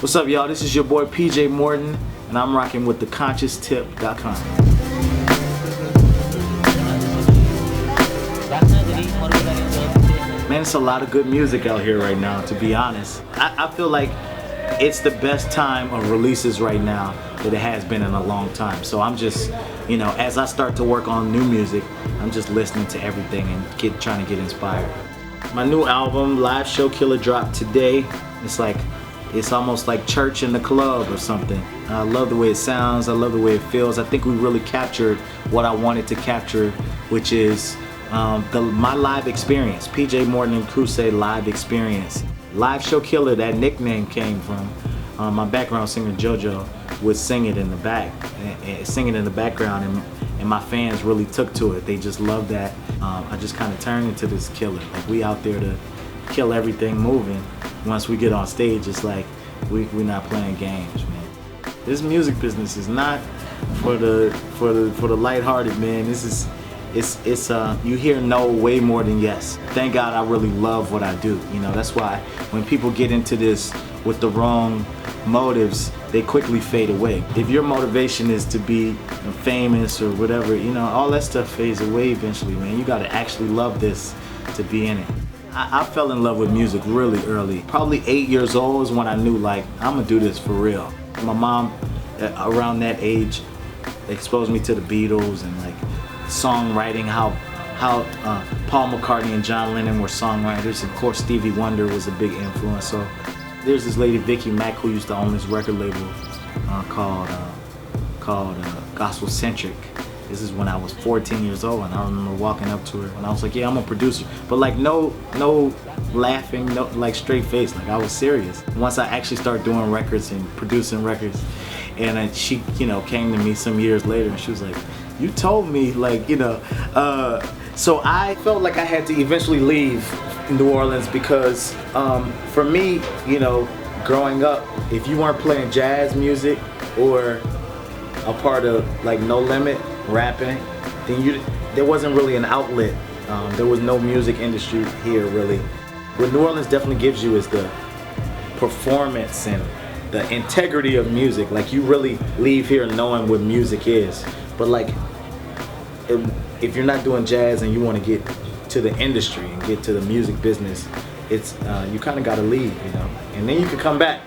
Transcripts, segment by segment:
What's up, y'all? This is your boy PJ Morton, and I'm rocking with theconscioustip.com. Man, it's a lot of good music out here right now, to be honest. I feel like it's the best time of releases right now that it has been in a long time. So I'm just, you know, as I start to work on new music, I'm just listening to everything and trying to get inspired. My new album, Live Show Killer, dropped today. It's almost like church in the club or something. I love the way it sounds, I love the way it feels. I think we really captured what I wanted to capture, which is my live experience. PJ Morton and Crusade live experience. Live Show Killer, that nickname came from my background singer JoJo would sing it in the background, and my fans really took to it. They just loved that. I just kind of turned into this killer. Like, we out there to kill everything moving. Once we get on stage, it's like we're not playing games, man. This music business is not for the lighthearted, man. This is you hear no way more than yes. Thank God I really love what I do. You know, that's why when people get into this with the wrong motives, they quickly fade away. If your motivation is to be famous or whatever, you know, all that stuff fades away eventually, man. You gotta actually love this to be in it. I fell in love with music really early. Probably 8 years old is when I knew, like, I'm gonna do this for real. My mom, around that age, exposed me to the Beatles and like songwriting, how Paul McCartney and John Lennon were songwriters. Of course, Stevie Wonder was a big influence. So there's this lady, Vicky Mack, who used to own this record label called Gospel Centric. This is when I was 14 years old, and I remember walking up to her and I was like, yeah, I'm a producer. But like no laughing, no, like straight face, like I was serious. Once I actually started doing records and producing records, and she, you know, came to me some years later and she was like, you told me, like, you know, so I felt like I had to eventually leave New Orleans because for me, you know, growing up, if you weren't playing jazz music or a part of like No Limit, rapping, then there wasn't really an outlet. There was no music industry here really. What New Orleans definitely gives you is the performance and the integrity of music. Like, you really leave here knowing what music is. But like, if you're not doing jazz and you want to get to the industry and get to the music business, it's you kind of got to leave, you know, and then you can come back.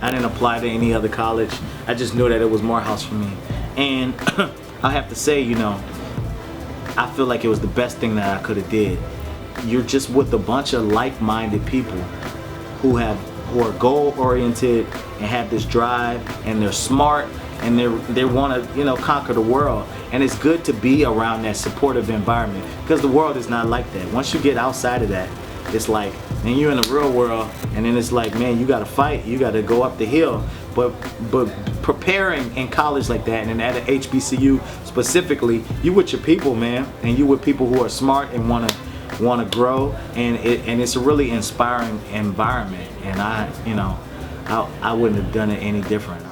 I didn't apply to any other college. I just knew that it was Morehouse for me. And I have to say, you know, I feel like it was the best thing that I could have did. You're just with a bunch of like-minded people who are goal-oriented and have this drive, and they're smart, and they want to, you know, conquer the world. And it's good to be around that supportive environment, because the world is not like that. Once you get outside of that, it's like, then you're in the real world, and then it's like, man, you gotta fight, you gotta go up the hill. But preparing in college like that, and at an HBCU specifically, you with your people, man, and you with people who are smart and wanna grow, and it's a really inspiring environment. And I wouldn't have done it any different.